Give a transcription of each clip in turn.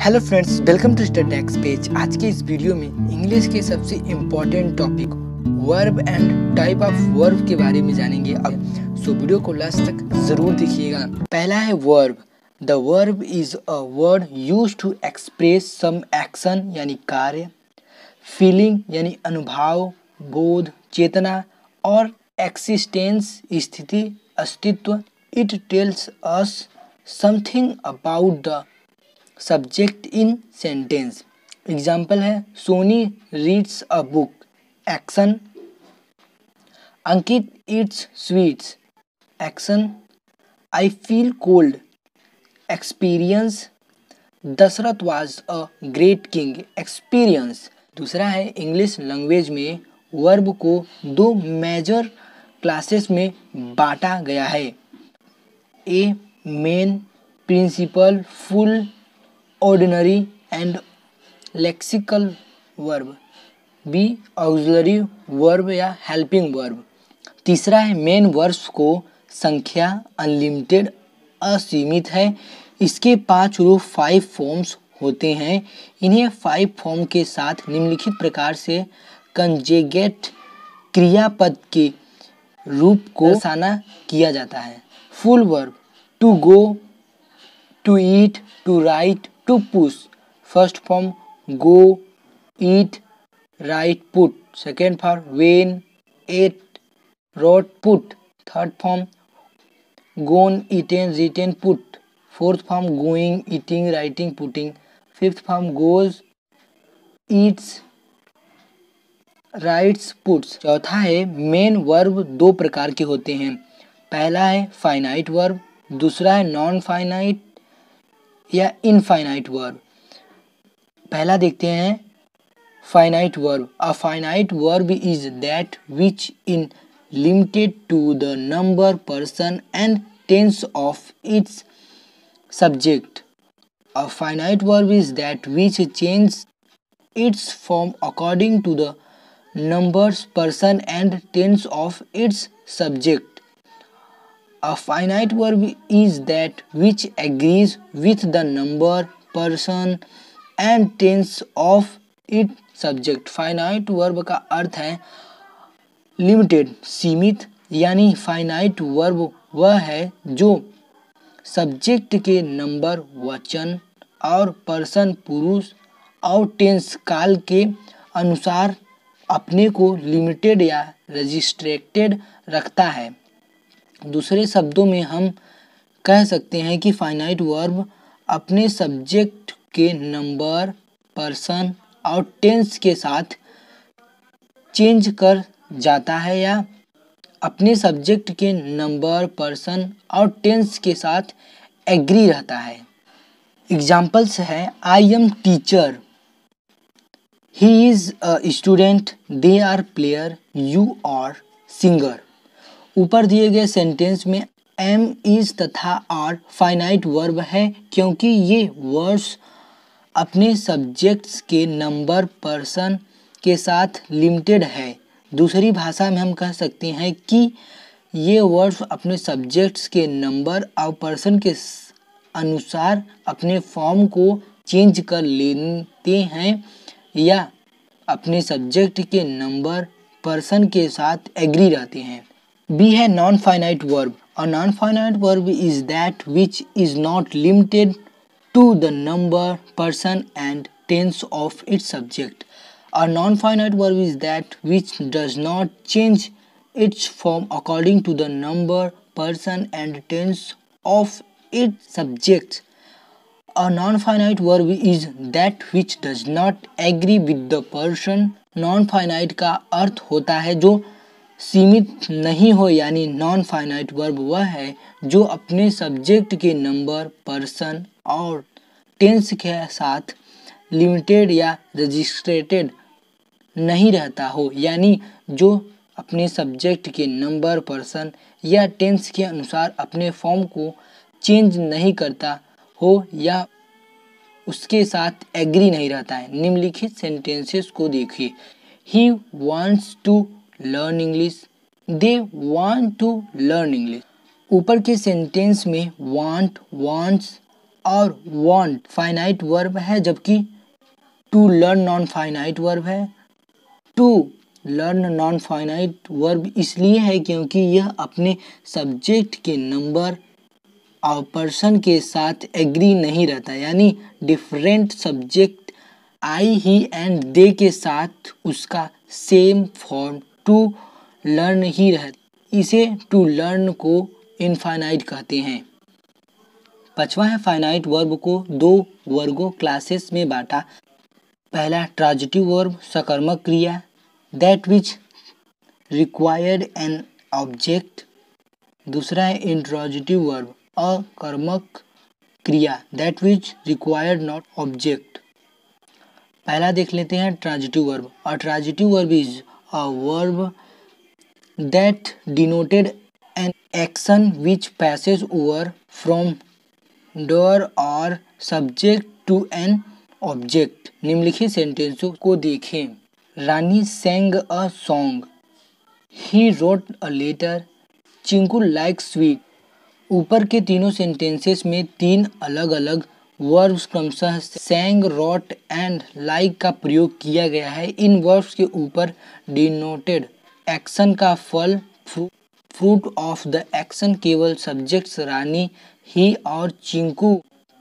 Hello friends, welcome to study next page. आज के इस वीडियो में इंग्लिश के सबसे important topic verb and type of verb के बारे में जानेंगे। अब वीडियो को लास्ट तक जरूर देखिएगा। पहला है verb. The verb is a word used to express some action यानी कार्य, फीलिंग यानी अनुभव, बोध, चेतना और एक्सिस्टेंस स्थिति, अस्तित्व। It tells us something about the subject in sentence. Example है Soni reads a book, action. Ankit eats sweets, action. I feel cold, experience. Dasharath was a great king, experience. दूसरा है इंग्लिश लैंग्वेज में वर्ब को दो मेजर क्लासेस में बांटा गया है। A main, principal, full, ordinary and lexical verb. B auxiliary verb या हेल्पिंग वर्ब। तीसरा है मेन वर्ब्स को संख्या अनलिमिटेड, असीमित है। इसके 5 रूप 5 फॉर्म्स होते हैं। इन्हें 5 फॉर्म के साथ निम्नलिखित प्रकार से कंजेगेट क्रियापद के रूप को दर्शाना किया जाता है। Full verb to go, to eat, to write, to push. First form go, eat, write, put. Second form went, ate, wrote, put. Third form gone, eaten, written, put. Fourth form going, eating, writing, putting. Fifth form goes, eats, writes, puts. चौथा है main verb दो प्रकार के होते हैं। पहला है finite verb, दूसरा है नॉन फाइनाइट या इनफाइनाइट वर्ब। पहला देखते हैं finite verb. A finite verb is that which in limited to the number, person and tense of its subject. A finite verb is that which change its form according to the numbers, person and tense of its subject. A finite verb is that which agrees with the number, person and tense of its subject. Finite verb का अर्थ है limited, सीमित, यानी finite verb वह है जो subject के number, वचन और पर्सन पुरुष और टेंस काल के अनुसार अपने को लिमिटेड या रजिस्ट्रेटेड रखता है। दूसरे शब्दों में हम कह सकते हैं कि फाइनाइट वर्ब अपने सब्जेक्ट के नंबर, पर्सन और टेंस के साथ चेंज कर जाता है या अपने सब्जेक्ट के नंबर, पर्सन और टेंस के साथ एग्री रहता है। एग्जाम्पल्स है I am teacher, he is a student, they are player, you are singer। ऊपर दिए गए सेंटेंस में am, is तथा are फाइनाइट वर्ब है क्योंकि ये वर्ड्स अपने सब्जेक्ट्स के नंबर, पर्सन के साथ लिमिटेड है। दूसरी भाषा में हम कह सकते हैं कि ये वर्ड्स अपने सब्जेक्ट्स के नंबर और पर्सन के अनुसार अपने फॉर्म को चेंज कर लेते हैं या अपने सब्जेक्ट के नंबर, पर्सन के साथ एग्री रहते हैं। बी है नॉन फाइनाइट वर्ब। और non finite verb is that which is not limited to the number, person and tense of its subject. और non finite verb is that which does not change its form according to the number, person and tense of its subject. A non-finite verb is that which does not agree with the person। non-finite का अर्थ होता है जो सीमित नहीं हो, यानी non-finite verb वह है जो अपने सब्जेक्ट के नंबर, पर्सन और टेंस के साथ लिमिटेड या रजिस्ट्रेटेड नहीं रहता हो, यानी जो अपने सब्जेक्ट के नंबर, पर्सन या टेंस के अनुसार अपने फॉर्म को चेंज नहीं करता हो या उसके साथ एग्री नहीं रहता है। निम्नलिखित सेंटेंसेस को देखिए। He wants to learn English, they want to learn English. ऊपर के सेंटेंस में वांट, वांट्स और want फाइनाइट वर्ब है, जबकि to learn non finite verb है। To learn non finite verb इसलिए है क्योंकि यह अपने सब्जेक्ट के नंबर और पर्सन के साथ एग्री नहीं रहता, यानी different subject I, he and they के साथ उसका सेम फॉर्म टू लर्न ही रहता। इसे टू लर्न को इनफाइनाइट कहते हैं। पांचवा है फाइनाइट वर्ब को दो वर्गों क्लासेस में बांटा। पहला ट्रांजिटिव वर्ब सकर्मक क्रिया, that which required an object. दूसरा है इंट्रोजिटिव वर्ब अकर्मक क्रिया, that which required not object. पहला देख लेते हैं transitive verb. A transitive verb is a verb that denoted an action which passes over from doer or subject to an object. निम्नलिखित सेंटेंसों को देखें। Rani sang a song, he wrote a letter, Chinku like sweet. ऊपर के तीनों sentences में तीन अलग अलग वर्ब्स क्रमशः sang, wrote एंड like का प्रयोग किया गया है। इन वर्ब्स के ऊपर डिनोटेड एक्शन का फल फ्रूट ऑफ द एक्शन केवल सब्जेक्ट्स रानी, ही और चिंकू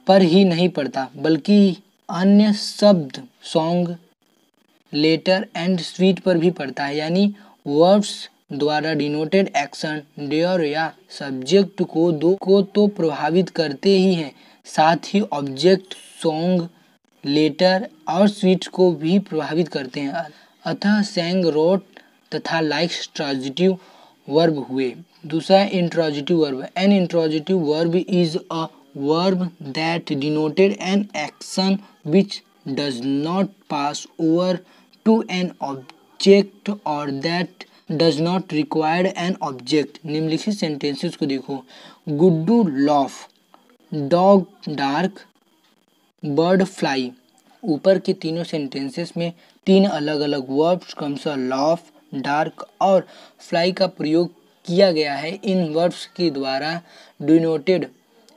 पर ही नहीं पड़ता, बल्कि अन्य शब्द सॉन्ग, लेटर एंड स्वीट पर भी पड़ता है। यानी वर्ब्स द्वारा डिनोटेड एक्शन डेयर या सब्जेक्ट को तो प्रभावित करते ही हैं, साथ ही ऑब्जेक्ट सॉन्ग, लेटर और स्वीट को भी प्रभावित करते हैं। अतः sang, wrote तथा likes ट्रांजिटिव वर्ब हुए। दूसरा intransitive verb. An intransitive verb is a verb that denoted an action which does not pass over to an object और that does not require an object. निम्नलिखित sentences को देखो। Guddu laugh, dog bark, bird fly. ऊपर के तीनों sentences में तीन अलग अलग वर्ब्स क्रमशः लॉफ, डार्क और फ्लाई का प्रयोग किया गया है। इन वर्ब्स के द्वारा डिनोटेड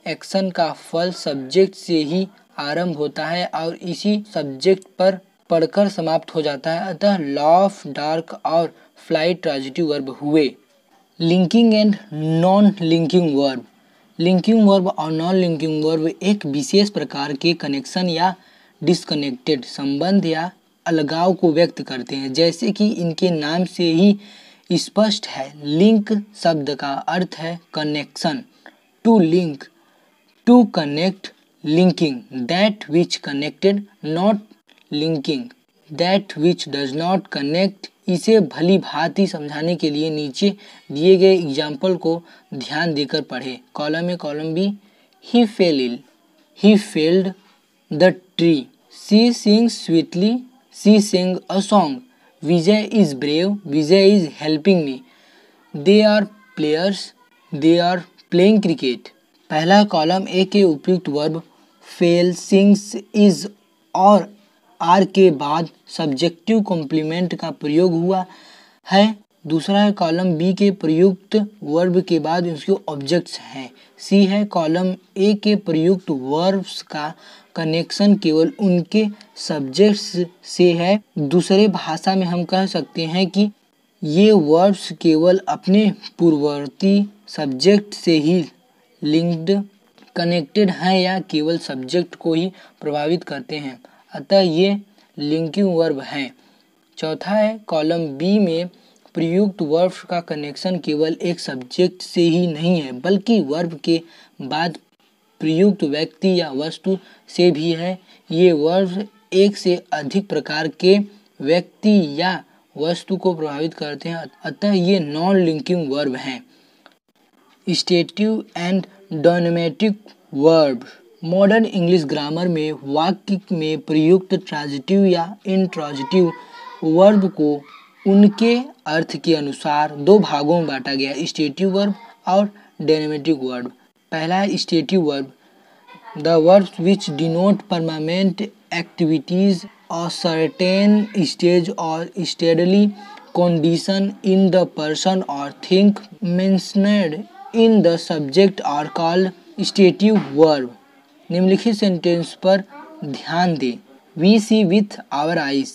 एक्शन का फल सब्जेक्ट से ही आरंभ होता है और इसी सब्जेक्ट पर पढ़कर समाप्त हो जाता है। अतः लॉफ, डार्क और फ्लाई ट्रांजिटिव वर्ब हुए। Linking and non linking verb. Linking verb और नॉन लिंकिंग वर्ब एक विशेष प्रकार के कनेक्शन या डिस्कनेक्टेड संबंध या अलगाव को व्यक्त करते हैं। जैसे कि इनके नाम से ही स्पष्ट है, लिंक शब्द का अर्थ है connection. To link, to connect, linking, that which connected, not linking, that which does not connect. इसे भली भांति समझाने के लिए नीचे दिए गए एग्जाम्पल को ध्यान देकर पढ़ें। Column A, column B. He fell ill, he felled the tree, she sings sweetly, she sang a song, Vijay is brave, Vijay is helping me, they are players, they are playing cricket। पहला column A के उपयुक्त verb fail, sings, is और are के बाद subjective complement का प्रयोग हुआ है। दूसरा है कॉलम बी के प्रयुक्त वर्ब के बाद उसके ऑब्जेक्ट्स हैं। सी है कॉलम ए के प्रयुक्त वर्ब्स का कनेक्शन केवल उनके सब्जेक्ट्स से है। दूसरे भाषा में हम कह सकते हैं कि ये वर्ब्स केवल अपने पूर्ववर्ती सब्जेक्ट से ही लिंक्ड कनेक्टेड हैं या केवल सब्जेक्ट को ही प्रभावित करते हैं, अतः ये लिंकिंग वर्ब हैं। चौथा है कॉलम बी में प्रयुक्त वर्ब्स का कनेक्शन केवल एक सब्जेक्ट से ही नहीं है, बल्कि वर्ब के बाद प्रयुक्त व्यक्ति या वस्तु से भी है। ये वर्ब्स एक से अधिक प्रकार के व्यक्ति या वस्तु को प्रभावित करते हैं, अतः ये नॉन लिंकिंग वर्ब हैं। Stative and dynamic verb. Modern English grammar में वाक्य में प्रयुक्त ट्रांजिटिव या इंट्रांजिटिव वर्ब को उनके अर्थ के अनुसार दो भागों में बांटा गया, स्टेटिव वर्ब और डायनेमिक वर्ब। पहला है stative verb, the verbs which denote permanent activities a certain stage और steadily condition in the person or thing mentioned in the subject are called stative verb। निम्नलिखित सेंटेंस पर ध्यान दें। We see with our eyes,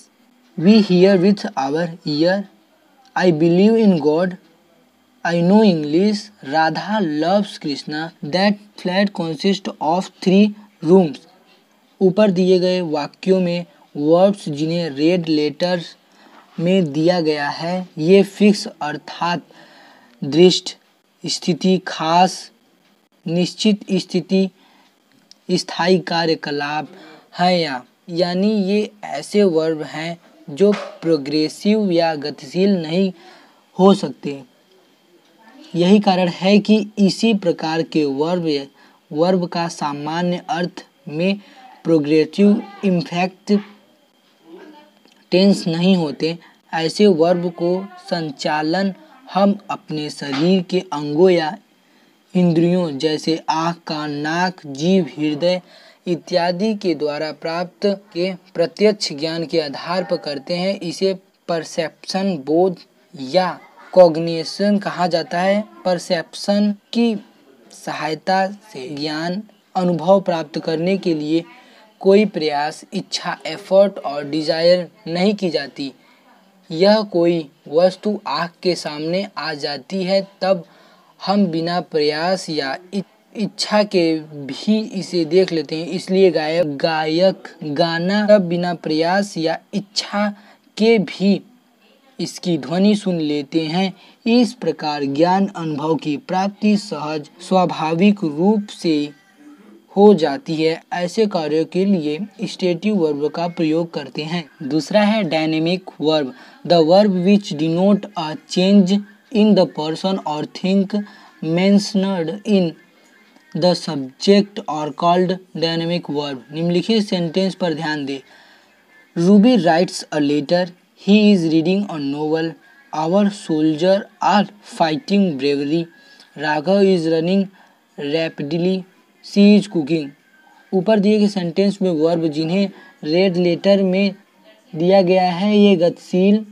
we hear with our ear, I believe in God, I know English, Radha loves Krishna, that flat consists of 3 rooms। ऊपर दिए गए वाक्यों में verbs जिन्हें रेड लेटर्स में दिया गया है ये फिक्स अर्थात दृष्ट स्थिति, खास, निश्चित स्थिति, स्थायी कार्यकलाप है यानी ये ऐसे वर्ब हैं जो प्रोग्रेसिव या गतिशील नहीं हो सकते। यही कारण है कि इसी प्रकार के वर्ब का सामान्य अर्थ में प्रोग्रेसिव इम्पैक्ट टेंस नहीं होते। ऐसे वर्ब को संचालन हम अपने शरीर के अंगों या इंद्रियों जैसे आँख, कान, नाक, जीभ, हृदय इत्यादि के द्वारा प्राप्त के प्रत्यक्ष ज्ञान के आधार पर करते हैं। इसे परसेप्शन, बोध या कॉग्निशन कहा जाता है। परसेप्शन की सहायता से ज्ञान अनुभव प्राप्त करने के लिए कोई प्रयास, इच्छा, एफर्ट और डिजायर नहीं की जाती। यह कोई वस्तु आँख के सामने आ जाती है तब हम बिना प्रयास या इच्छा के भी इसे देख लेते हैं। इसलिए गायक गाना तब बिना प्रयास या इच्छा के भी इसकी ध्वनि सुन लेते हैं। इस प्रकार ज्ञान अनुभव की प्राप्ति सहज स्वाभाविक रूप से हो जाती है। ऐसे कार्यों के लिए स्टेटिव वर्ब का प्रयोग करते हैं। दूसरा है dynamic verb. The verb which denote a change in the person or thing mentioned in the subject are called dynamic verb. निम्नलिखित सेंटेंस पर ध्यान दें। Ruby writes a letter, he is reading a novel, our soldiers are fighting bravely, Raghav is running rapidly, she is cooking। ऊपर दिए गए sentence में verb जिन्हें red letter में दिया गया है ये गतिशील,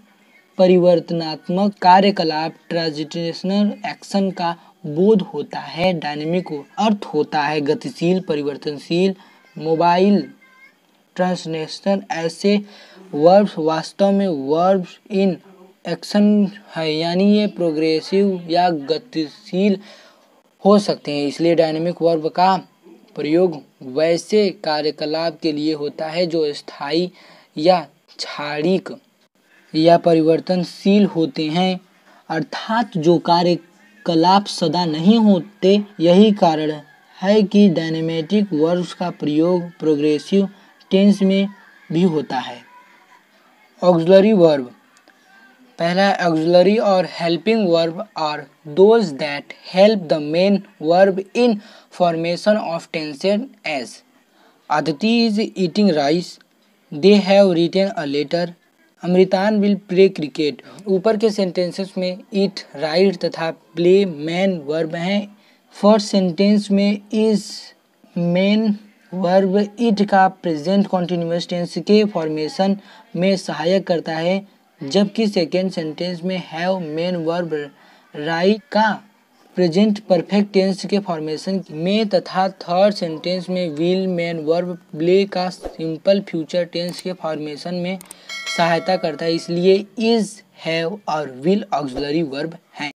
परिवर्तनात्मक कार्यकलाप, ट्रांजिशनल एक्शन का बोध होता है। डायनेमिक अर्थ होता है गतिशील, परिवर्तनशील, मोबाइल, ट्रांसलेशन। ऐसे वर्ब्स वास्तव में वर्ब्स इन एक्शन है यानी ये प्रोग्रेसिव या गतिशील हो सकते हैं। इसलिए डायनेमिक वर्ब का प्रयोग वैसे कार्यकलाप के लिए होता है जो स्थायी या क्षणिक या परिवर्तनशील होते हैं, अर्थात जो कार्यकलाप सदा नहीं होते। यही कारण है कि डायनेमिक वर्ब्स का प्रयोग प्रोग्रेसिव टेंस में भी होता है। Auxiliary verb. पहला auxiliary or helping verb are those that help the main verb in formation of tenses as Aditi is eating rice, they have written a letter, अमृतान विल प्ले क्रिकेट। ऊपर के sentences में eat, write तथा play main verb हैं। First sentence में is main verb it का present continuous tense के फॉर्मेशन में सहायक करता है, जबकि सेकेंड सेंटेंस में हैव मेन वर्ब राइट का प्रेजेंट परफेक्ट टेंस के फॉर्मेशन में तथा थर्ड सेंटेंस में विल मेन वर्ब प्ले का सिंपल फ्यूचर टेंस के फॉर्मेशन में सहायता करता है। इसलिए इज, हैव और विल ऑक्सिलरी वर्ब